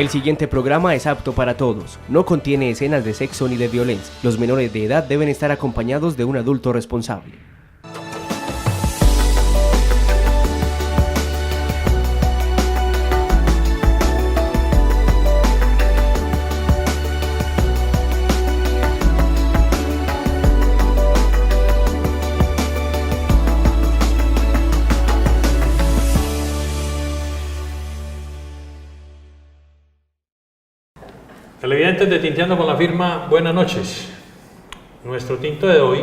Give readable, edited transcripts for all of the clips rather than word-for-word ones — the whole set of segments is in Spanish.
El siguiente programa es apto para todos. No contiene escenas de sexo ni de violencia. Los menores de edad deben estar acompañados de un adulto responsable. Televidentes de Tinteando con la Firma, buenas noches. Nuestro tinto de hoy,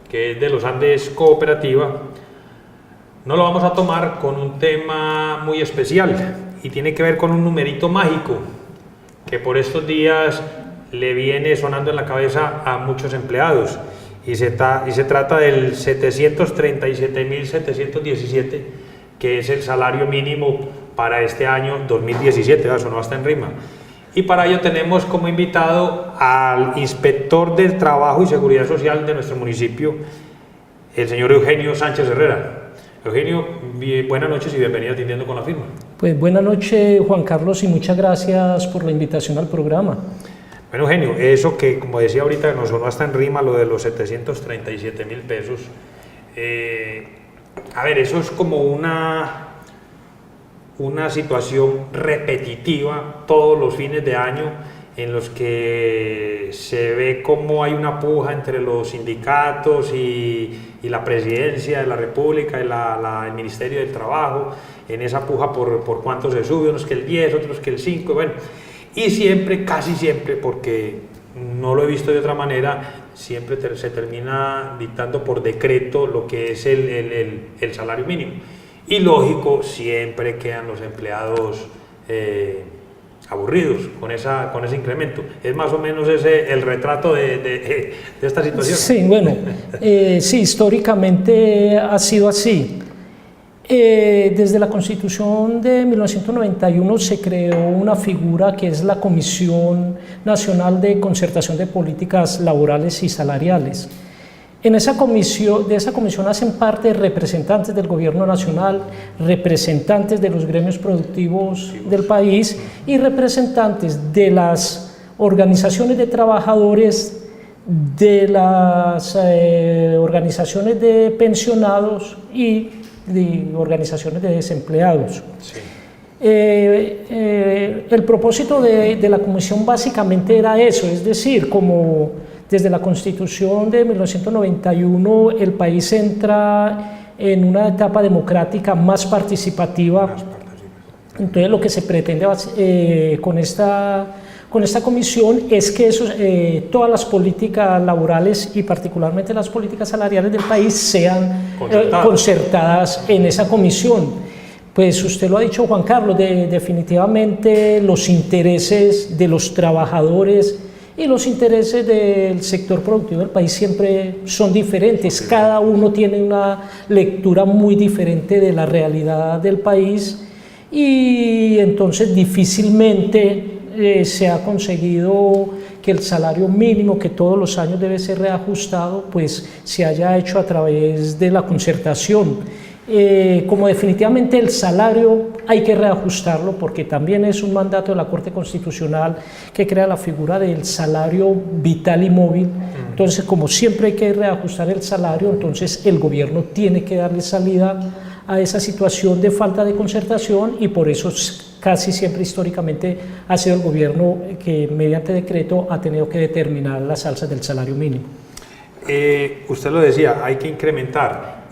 que es de los Andes Cooperativa, no lo vamos a tomar con un tema muy especial y tiene que ver con un numerito mágico que por estos días le viene sonando en la cabeza a muchos empleados y se trata del 737.717, que es el salario mínimo para este año 2017, eso no está en rima. Y para ello tenemos como invitado al inspector del Trabajo y Seguridad Social de nuestro municipio, el señor Eugenio Sánchez Herrera. Eugenio, buenas noches y bienvenido a Tinteando con la Firma. Pues buenas noches, Juan Carlos, y muchas gracias por la invitación al programa. Bueno, Eugenio, eso que como decía ahorita nos sonó hasta en rima, lo de los 737.000 pesos, a ver, eso es como una situación repetitiva todos los fines de año en los que se ve cómo hay una puja entre los sindicatos y la presidencia de la República y el Ministerio del Trabajo, en esa puja por cuánto se sube, unos que el 10, otros que el 5, bueno, y siempre, casi siempre, porque no lo he visto de otra manera, siempre se termina dictando por decreto lo que es el salario mínimo. Y lógico, siempre quedan los empleados aburridos con ese incremento. Es más o menos ese el retrato de esta situación. Sí, bueno, sí, históricamente ha sido así. Desde la Constitución de 1991 se creó una figura que es la Comisión Nacional de Concertación de Políticas Laborales y Salariales. De esa comisión hacen parte representantes del gobierno nacional, representantes de los gremios productivos del país y representantes de las organizaciones de trabajadores, de las organizaciones de pensionados y de organizaciones de desempleados. Sí. El propósito de la comisión básicamente era eso, es decir, como desde la Constitución de 1991 el país entra en una etapa democrática más participativa. Entonces lo que se pretende con esta comisión es que todas las políticas laborales y particularmente las políticas salariales del país sean concertadas en esa comisión. Pues usted lo ha dicho, Juan Carlos, definitivamente los intereses de los trabajadores y los intereses del sector productivo del país siempre son diferentes, cada uno tiene una lectura muy diferente de la realidad del país y entonces difícilmente se ha conseguido que el salario mínimo, que todos los años debe ser reajustado, pues se haya hecho a través de la concertación. Como definitivamente el salario hay que reajustarlo porque también es un mandato de la Corte Constitucional que crea la figura del salario vital y móvil. Entonces, como siempre hay que reajustar el salario, entonces el gobierno tiene que darle salida a esa situación de falta de concertación y por eso casi siempre históricamente ha sido el gobierno que mediante decreto ha tenido que determinar las alzas del salario mínimo. Usted lo decía, hay que incrementar.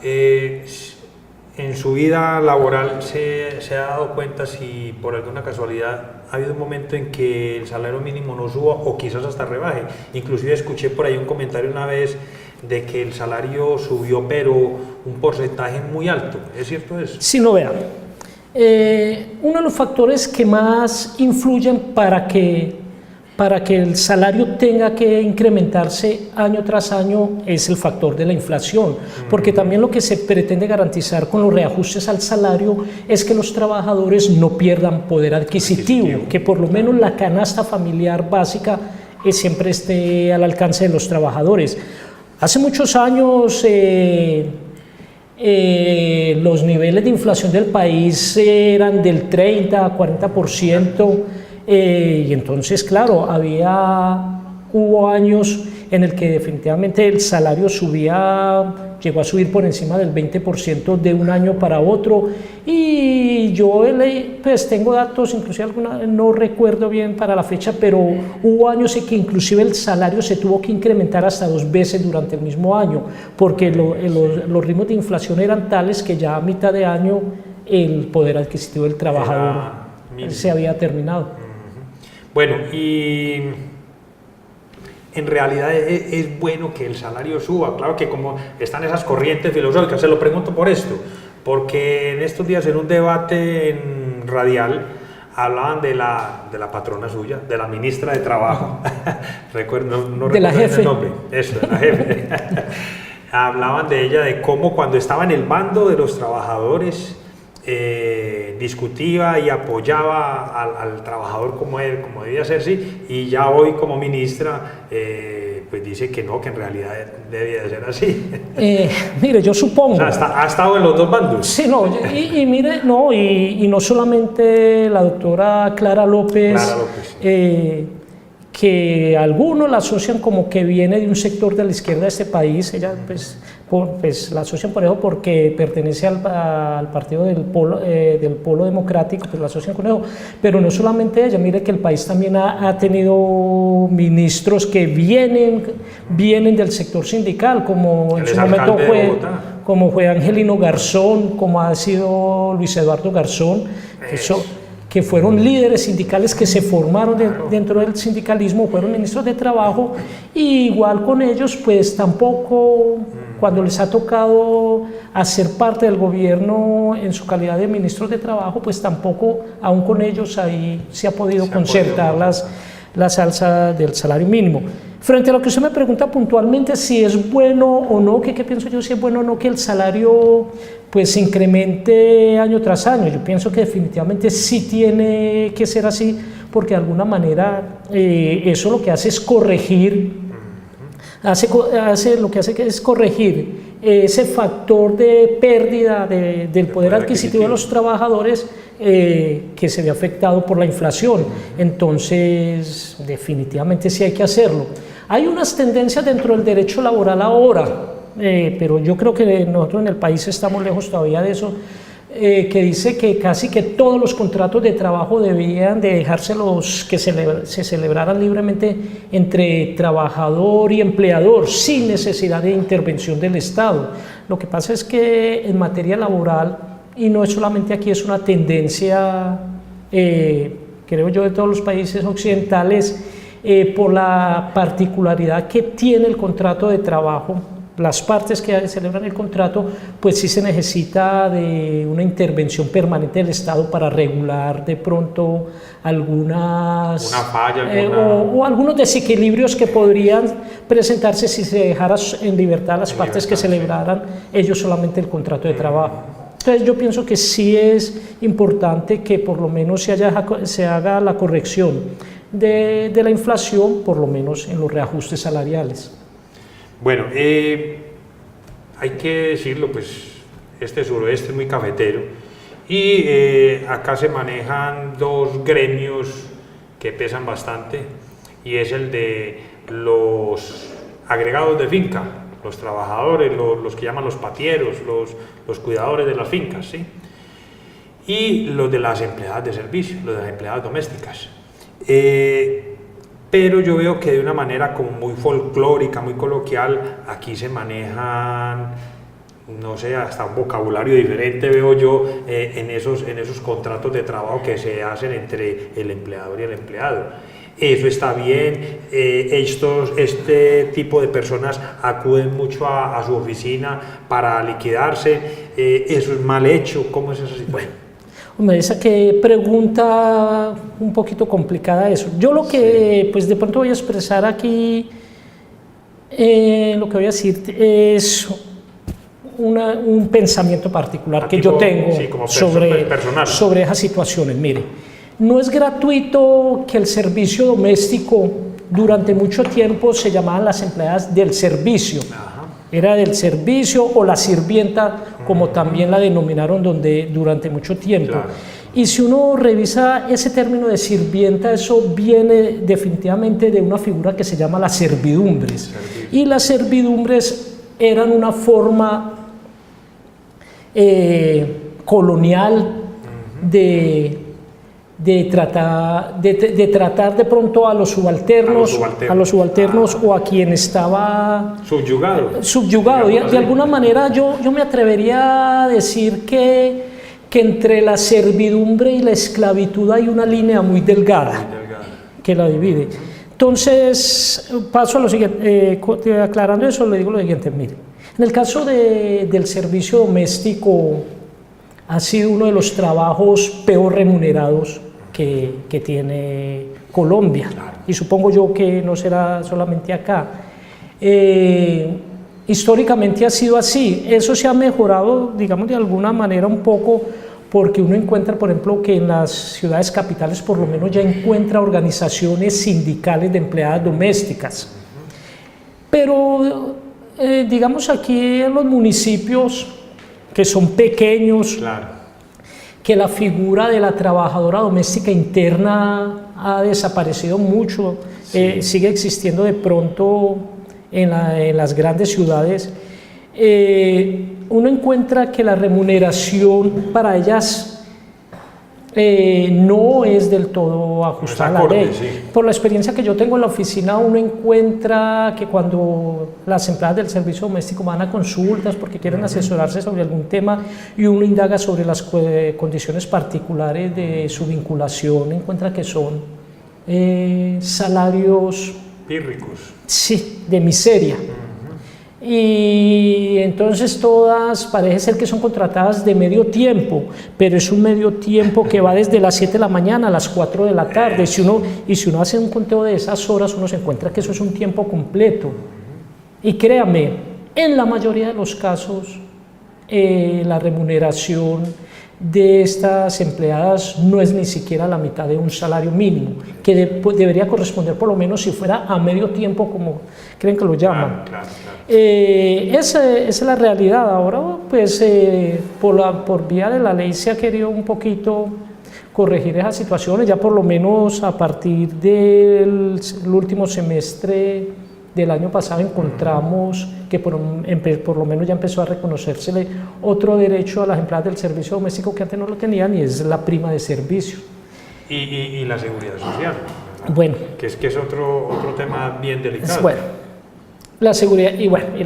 En su vida laboral se ha dado cuenta si por alguna casualidad ha habido un momento en que el salario mínimo no suba o quizás hasta rebaje. Inclusive escuché por ahí un comentario una vez de que el salario subió pero un porcentaje muy alto. ¿Es cierto eso? Sí, no, vean. Uno de los factores que más influyen para que el salario tenga que incrementarse año tras año es el factor de la inflación, porque también lo que se pretende garantizar con los reajustes al salario es que los trabajadores no pierdan poder adquisitivo, que por lo menos la canasta familiar básica siempre esté al alcance de los trabajadores. Hace muchos años los niveles de inflación del país eran del 30 a 40%, y entonces, claro, hubo años en el que definitivamente el salario llegó a subir por encima del 20% de un año para otro, y yo pues tengo datos, inclusive no recuerdo bien para la fecha, pero hubo años en que inclusive el salario se tuvo que incrementar hasta 2 veces durante el mismo año, porque los ritmos de inflación eran tales que ya a mitad de año el poder adquisitivo del trabajador se había terminado. Bueno, y en realidad es bueno que el salario suba. Claro que como están esas corrientes filosóficas, se lo pregunto por esto, porque en estos días en un debate en radial hablaban de la patrona suya, de la ministra de Trabajo, no recuerdo la jefe. El nombre, eso, de la jefe. Hablaban de ella, de cómo cuando estaba en el bando de los trabajadores discutía y apoyaba al trabajador como debía ser, sí, y ya hoy como ministra pues dice que no, que en realidad debía de ser así. Mire, yo supongo... O sea, ha estado en los dos bandos. Sí, no, y mire, no, y no solamente la doctora Clara López, que algunos la asocian como que viene de un sector de la izquierda de este país. Ella pues la asocian por eso porque pertenece al partido del Polo Democrático, pues la asocian con eso, pero no solamente ella. Mire que el país también ha tenido ministros que vienen del sector sindical, como en su momento fue Angelino Garzón, como ha sido Luis Eduardo Garzón, que fueron líderes sindicales que se formaron dentro del sindicalismo, fueron ministros de trabajo, y igual con ellos pues tampoco, cuando les ha tocado hacer parte del gobierno en su calidad de ministros de trabajo, pues tampoco, aún con ellos ahí se ha podido concertar la alza del salario mínimo. Frente a lo que usted me pregunta puntualmente si es bueno o no, ¿qué pienso yo si es bueno o no que el salario pues se incremente año tras año? Yo pienso que definitivamente sí tiene que ser así, porque de alguna manera eso lo que hace es corregir, lo que hace es corregir ese factor de pérdida del poder adquisitivo de los trabajadores que se ve afectado por la inflación. Entonces, definitivamente sí hay que hacerlo. Hay unas tendencias dentro del derecho laboral ahora, pero yo creo que nosotros en el país estamos lejos todavía de eso, que dice que casi que todos los contratos de trabajo debían de dejárselos que se celebraran libremente entre trabajador y empleador, sin necesidad de intervención del Estado. Lo que pasa es que en materia laboral, y no es solamente aquí, es una tendencia, creo yo, de todos los países occidentales, por la particularidad que tiene el contrato de trabajo. Las partes que celebran el contrato, pues sí se necesita de una intervención permanente del Estado para regular de pronto una falla, o algunos desequilibrios que podrían presentarse si se dejara en libertad a las partes que celebraran ellos solamente el contrato de trabajo. Entonces yo pienso que sí es importante que por lo menos se haga la corrección de la inflación, por lo menos en los reajustes salariales. Bueno, hay que decirlo, pues este suroeste es muy cafetero y acá se manejan dos gremios que pesan bastante, y es el de los agregados de finca, los trabajadores, los que llaman los patieros, los cuidadores de las fincas, ¿sí? Y los de las empleadas de servicio, los de las empleadas domésticas. Pero yo veo que de una manera como muy folclórica, muy coloquial, aquí se manejan, no sé, hasta un vocabulario diferente veo yo en esos contratos de trabajo que se hacen entre el empleador y el empleado. Eso está bien, este tipo de personas acuden mucho a su oficina para liquidarse, eso es mal hecho, ¿cómo es eso? Bueno. Esa que pregunta un poquito complicada eso. Yo lo que pues de pronto voy a expresar aquí, lo que voy a decir es un pensamiento particular que yo tengo sobre esas situaciones. Mire, no es gratuito que el servicio doméstico durante mucho tiempo se llamaban las empleadas del servicio. era del servicio o la sirvienta, como también la denominaron durante mucho tiempo. Claro. Y si uno revisa ese término de sirvienta, eso viene definitivamente de una figura que se llama las servidumbres. Y las servidumbres eran una forma colonial de tratar de pronto a los subalternos o a quien estaba subyugado. De alguna manera yo me atrevería a decir que entre la servidumbre y la esclavitud hay una línea muy delgada que la divide. Entonces, paso a lo siguiente, aclarando eso, le digo lo siguiente, mire, en el caso del servicio doméstico, ha sido uno de los trabajos peor remunerados que tiene Colombia, y supongo yo que no será solamente acá. Históricamente ha sido así. Eso se ha mejorado, digamos, de alguna manera un poco, porque uno encuentra, por ejemplo, que en las ciudades capitales por lo menos ya encuentra organizaciones sindicales de empleadas domésticas. Pero, digamos, aquí en los municipios, que son pequeños, que la figura de la trabajadora doméstica interna ha desaparecido mucho, sigue existiendo de pronto en las grandes ciudades, uno encuentra que la remuneración para ellas no es del todo ajustada a la ley. Por la experiencia que yo tengo en la oficina, uno encuentra que cuando las empleadas del servicio doméstico van a consultas porque quieren asesorarse sobre algún tema y uno indaga sobre las condiciones particulares de su vinculación, encuentra que son salarios pírricos. Sí, de miseria. Y entonces todas parece ser que son contratadas de medio tiempo, pero es un medio tiempo que va desde las 7 de la mañana a las 4 de la tarde. Si uno hace un conteo de esas horas, uno se encuentra que eso es un tiempo completo. Y créame, en la mayoría de los casos, la remuneración de estas empleadas no es ni siquiera la mitad de un salario mínimo, que debería corresponder por lo menos si fuera a medio tiempo, como creen que lo llaman. Esa es la realidad. Ahora, pues, por vía de la ley se ha querido un poquito corregir esas situaciones, ya por lo menos a partir del último semestre del año pasado encontramos que por lo menos ya empezó a reconocérsele otro derecho a las empleadas del servicio doméstico que antes no lo tenían, y es la prima de servicio. Y la seguridad social, bueno, que es otro tema bien delicado. Bueno, la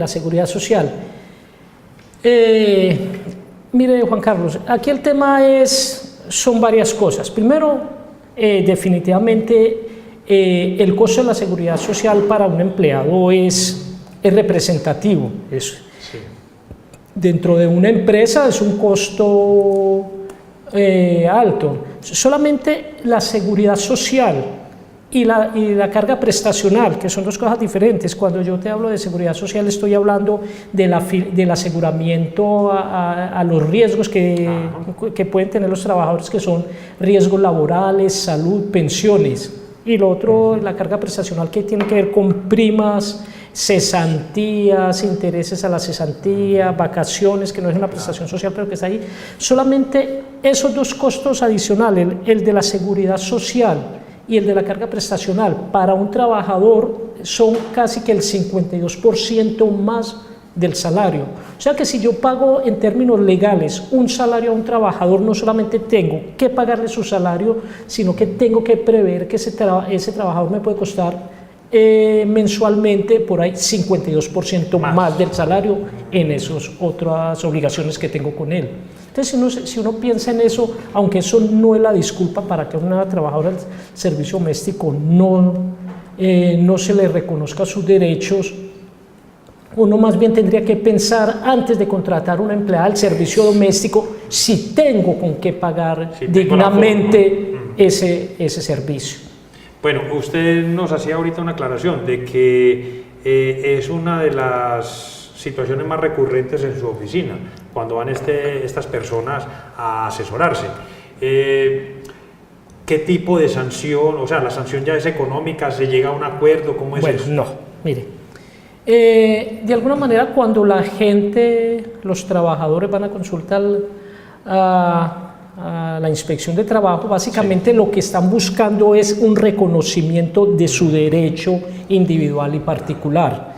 seguridad social. Mire, Juan Carlos, aquí el tema son varias cosas. Primero, definitivamente el costo de la seguridad social para un empleado es representativo. Dentro de una empresa es un costo alto. Solamente la seguridad social y la carga prestacional, que son dos cosas diferentes. Cuando yo te hablo de seguridad social, estoy hablando del aseguramiento a los riesgos que pueden tener los trabajadores, que son riesgos laborales, salud, pensiones. Y lo otro, la carga prestacional, que tiene que ver con primas, cesantías, intereses a la cesantía, vacaciones, que no es una prestación social pero que está ahí. Solamente esos dos costos adicionales, el de la seguridad social y el de la carga prestacional, para un trabajador son casi que el 52% más del salario. O sea que si yo pago en términos legales un salario a un trabajador, no solamente tengo que pagarle su salario, sino que tengo que prever que ese trabajador me puede costar mensualmente por ahí 52% más del salario en esas otras obligaciones que tengo con él. Entonces, si uno piensa en eso, aunque eso no es la disculpa para que a una trabajadora del servicio doméstico no se le reconozca sus derechos, uno más bien tendría que pensar antes de contratar una empleada del servicio doméstico si tengo con qué pagar dignamente ese servicio. Bueno, usted nos hacía ahorita una aclaración de que es una de las situaciones más recurrentes en su oficina, cuando van estas personas a asesorarse. ¿Qué tipo de sanción? O sea, ¿la sanción ya es económica? ¿Se llega a un acuerdo? ¿Cómo es eso? No, mire. De alguna manera, cuando la gente, los trabajadores van a consultar a la inspección de trabajo, básicamente lo que están buscando es un reconocimiento de su derecho individual y particular.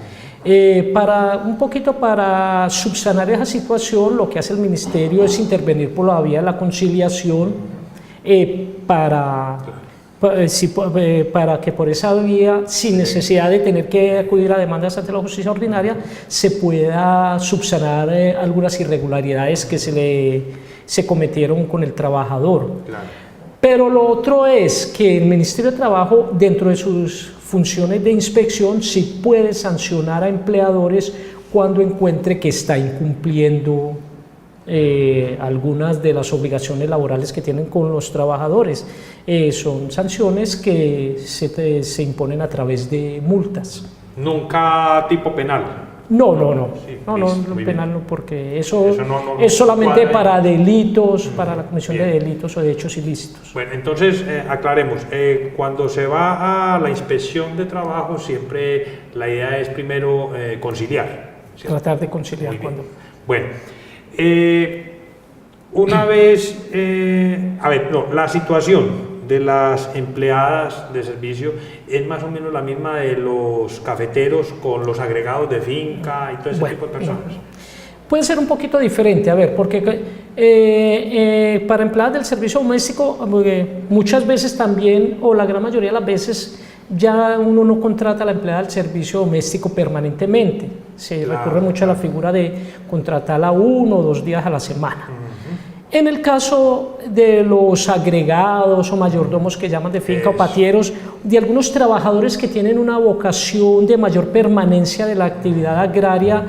Un poquito para subsanar esa situación, lo que hace el ministerio es intervenir por la vía de la conciliación para que por esa vía, sin necesidad de tener que acudir a demandas ante la justicia ordinaria, se pueda subsanar algunas irregularidades que se cometieron con el trabajador. Claro. Pero lo otro es que el Ministerio de Trabajo, dentro de sus funciones de inspección, sí puede sancionar a empleadores cuando encuentre que está incumpliendo algunas de las obligaciones laborales que tienen con los trabajadores. Son sanciones que se imponen a través de multas. ¿Nunca tipo penal? No, Sí, penal no, porque eso es solamente para delitos, para la comisión de delitos o de hechos ilícitos. Bueno, entonces aclaremos, cuando se va a la inspección de trabajo siempre la idea es primero conciliar, ¿cierto? Tratar de conciliar cuando... Bueno, una vez, la situación de las empleadas de servicio es más o menos la misma de los cafeteros con los agregados de finca y todo ese tipo de personas. Puede ser un poquito diferente, porque para empleadas del servicio doméstico muchas veces también, o la gran mayoría de las veces, ya uno no contrata a la empleada del servicio doméstico permanentemente. Se recurre mucho a la figura de contratarla 1 o 2 días a la semana. En el caso de los agregados o mayordomos que llaman de finca o patieros, de algunos trabajadores que tienen una vocación de mayor permanencia de la actividad agraria,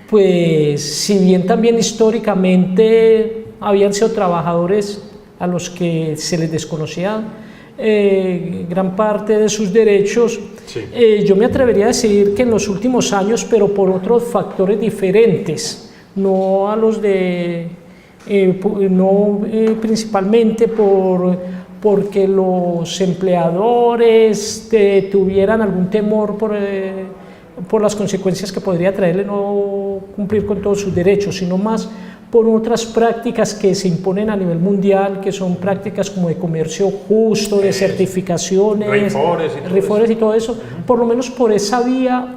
pues si bien también históricamente habían sido trabajadores a los que se les desconocía gran parte de sus derechos, yo me atrevería a decir que en los últimos años, pero por otros factores diferentes, no a los de... principalmente porque los empleadores tuvieran algún temor por las consecuencias que podría traerle no cumplir con todos sus derechos, sino más por otras prácticas que se imponen a nivel mundial, que son prácticas como de comercio justo, de certificaciones, RIFORES y todo eso. Por lo menos por esa vía,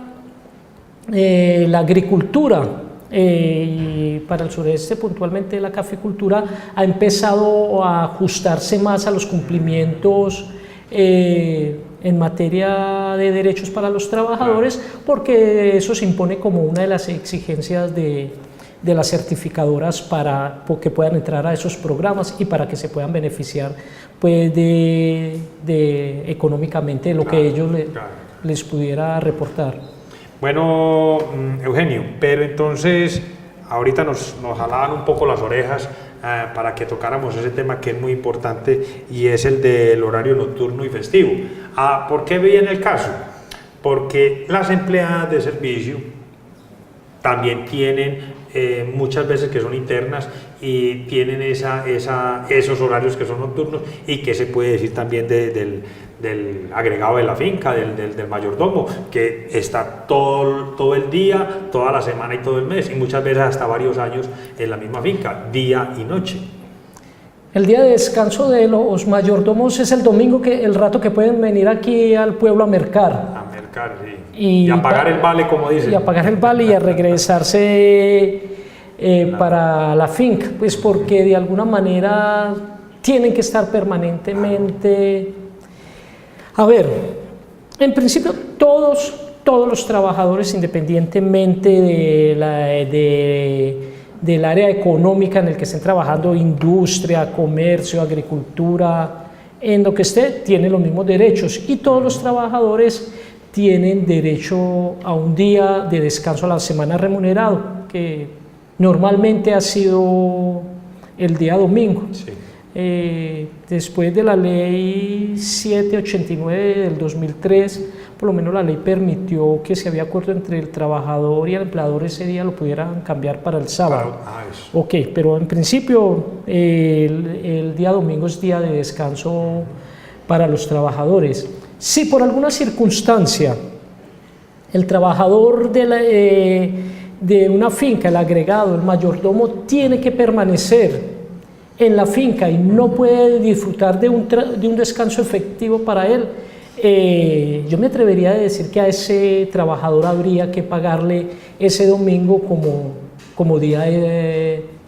la agricultura, y para el sureste puntualmente la caficultura, ha empezado a ajustarse más a los cumplimientos en materia de derechos para los trabajadores, porque eso se impone como una de las exigencias de las certificadoras para que puedan entrar a esos programas y para que se puedan beneficiar pues, económicamente de lo que ellos les pudiera reportar. Bueno, Eugenio, pero entonces ahorita nos jalaban un poco las orejas para que tocáramos ese tema que es muy importante y es el del horario nocturno y festivo. ¿Por qué viene el caso? Porque las empleadas de servicio también tienen muchas veces que son internas y tienen esos horarios que son nocturnos y que se puede decir también del agregado de la finca, del mayordomo, que está todo el día, toda la semana y todo el mes y muchas veces hasta varios años en la misma finca, día y noche. El día de descanso de los mayordomos es el domingo, el rato que pueden venir aquí al pueblo a mercar. A mercar, sí. Y a pagar el vale, como dicen. Y a pagar el vale y a regresarse para la finca, pues porque de alguna manera tienen que estar permanentemente... A ver, en principio todos los trabajadores, independientemente del área económica en el que estén trabajando, industria, comercio, agricultura, en lo que esté, tienen los mismos derechos y todos los trabajadores tienen derecho a un día de descanso a la semana remunerado, que normalmente ha sido el día domingo. Sí. Después de la ley 789 del 2003, por lo menos la ley permitió que si había acuerdo entre el trabajador y el empleador ese día lo pudieran cambiar para el sábado. Ok, pero en principio el día domingo es día de descanso para los trabajadores. Si por alguna circunstancia El trabajador de una finca, el agregado, el mayordomo, tiene que permanecer en la finca y no puede disfrutar de un descanso efectivo para él. Yo me atrevería a decir que a ese trabajador habría que pagarle ese domingo como día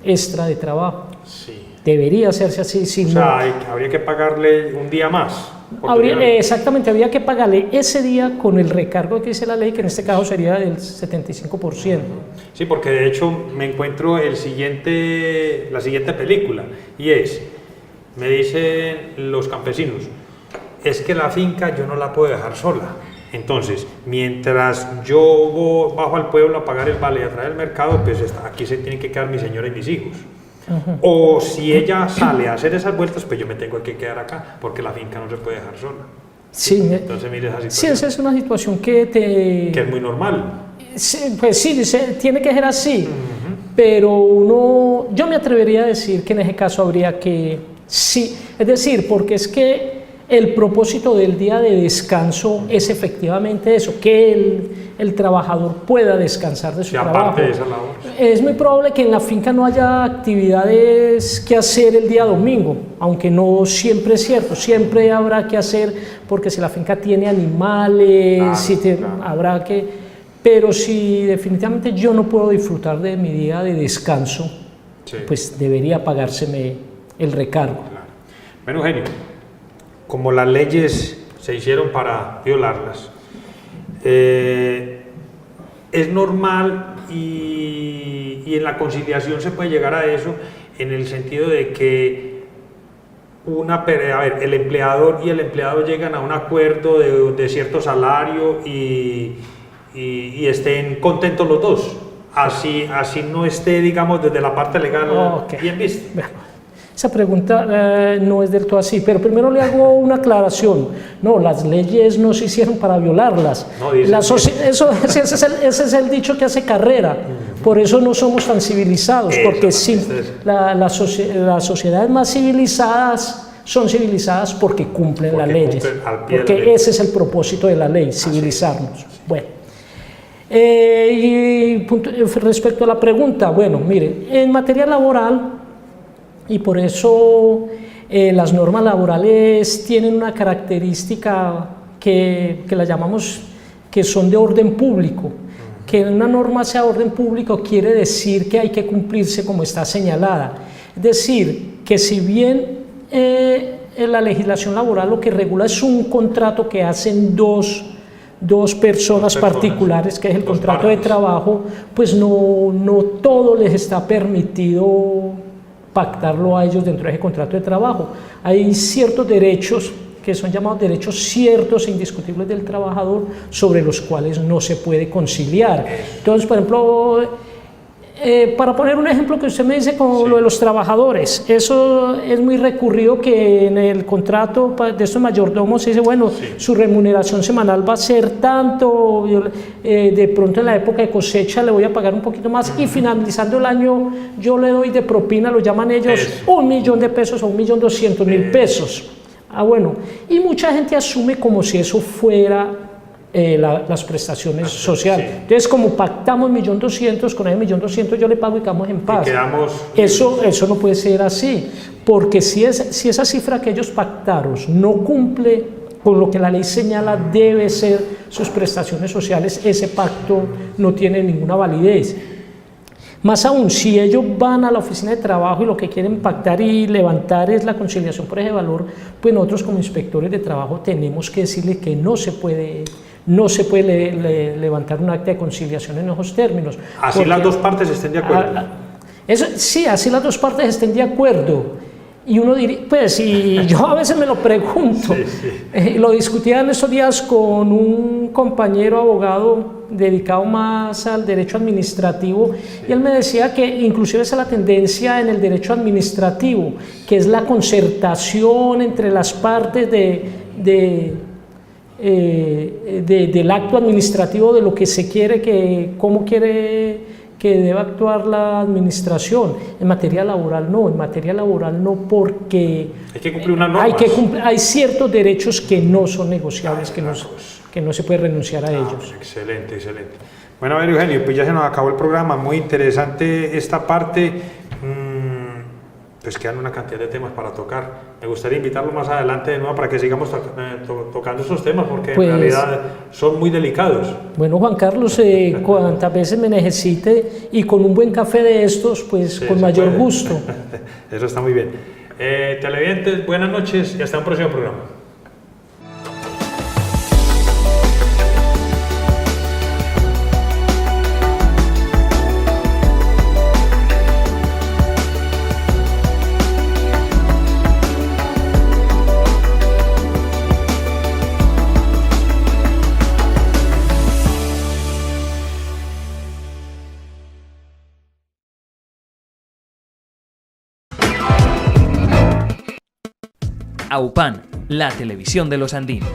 extra de trabajo. Sí. Debería hacerse así. Si O sea, habría que pagarle un día más. Exactamente, habría que pagarle ese día con el recargo que dice la ley, que en este caso sería del 75%. Sí, porque de hecho me encuentro la siguiente película, y me dicen los campesinos, es que la finca yo no la puedo dejar sola. Entonces, mientras yo bajo al pueblo a pagar el vale y a traer el mercado, pues aquí se tienen que quedar mi señora y mis hijos. O si ella sale a hacer esas vueltas, pues yo me tengo que quedar acá, porque la finca no se puede dejar sola. Sí, entonces mire esa situación. Sí, esa es una situación que es muy normal. Sí, pues sí, tiene que ser así, pero yo me atrevería a decir que en ese caso habría que, sí, es decir, porque es que el propósito del día de descanso es efectivamente eso, que el trabajador pueda descansar de su trabajo. De esa labor. Es muy probable que en la finca no haya actividades que hacer el día domingo, aunque no siempre es cierto, siempre habrá que hacer, porque si la finca tiene animales, habrá que, pero si definitivamente yo no puedo disfrutar de mi día de descanso, pues debería pagárseme el recargo. Claro. Bueno, Eugenio, como las leyes se hicieron para violarlas, es normal y en la conciliación se puede llegar a eso, en el sentido de que el empleador y el empleado llegan a un acuerdo de cierto salario y estén contentos los dos, así no esté, digamos, desde la parte legal bien visto. Esa pregunta no es del todo así, pero primero le hago una aclaración. No, las leyes no se hicieron para violarlas. No, ese es el dicho que hace carrera. Por eso no somos tan civilizados, porque sí, las sociedades más civilizadas son civilizadas porque cumplen las leyes. Porque ese es el propósito de la ley, civilizarnos. Bueno. Respecto a la pregunta, bueno, mire, en materia laboral, y por eso las normas laborales tienen una característica que la llamamos que son de orden público. Que una norma sea orden público quiere decir que hay que cumplirse como está señalada. Es decir, que si bien la legislación laboral lo que regula es un contrato que hacen dos personas particulares, que es el contrato de trabajo, pues no todo les está permitido pactarlo a ellos dentro de ese contrato de trabajo. Hay ciertos derechos que son llamados derechos ciertos e indiscutibles del trabajador sobre los cuales no se puede conciliar. Entonces, por ejemplo, para poner un ejemplo que usted me dice con lo de los trabajadores, eso es muy recurrido, que en el contrato de estos mayordomos se dice, bueno, su remuneración semanal va a ser tanto, de pronto en la época de cosecha le voy a pagar un poquito más y finalizando el año yo le doy de propina, lo llaman ellos, $1.000.000 o $1.200.000 pesos. Bueno, y mucha gente asume como si eso fuera las prestaciones sociales. Entonces, como pactamos 1.200.000, con ese 1.200.000 yo le pago y quedamos en paz. Eso no puede ser así, porque si esa cifra que ellos pactaron no cumple con lo que la ley señala debe ser sus prestaciones sociales, ese pacto no tiene ninguna validez. Más aún, si ellos van a la oficina de trabajo y lo que quieren pactar y levantar es la conciliación por ese valor, pues nosotros como inspectores de trabajo tenemos que decirles que no se puede levantar un acta de conciliación en esos términos. Así las dos partes estén de acuerdo. Sí, así las dos partes estén de acuerdo. Y uno diría, pues, y yo a veces me lo pregunto, lo discutía en estos días con un compañero abogado dedicado más al derecho administrativo, y él me decía que inclusive esa es la tendencia en el derecho administrativo, que es la concertación entre las partes del acto administrativo, de lo que se quiere, cómo quiere que debe actuar la administración. En materia laboral no, porque hay que cumplir una norma. Hay ciertos derechos que no son negociables, que no se puede renunciar a ellos. Excelente, excelente. Bueno, a ver, Eugenio, pues ya se nos acabó el programa, muy interesante esta parte. Pues quedan una cantidad de temas para tocar. Me gustaría invitarlo más adelante de nuevo para que sigamos tocando esos temas, porque pues, en realidad son muy delicados. Bueno, Juan Carlos, cuantas veces me necesite y con un buen café de estos, pues sí, con mayor gusto. Eso está muy bien. Televidentes, buenas noches y hasta un próximo programa. AUPAN, la televisión de los andinos.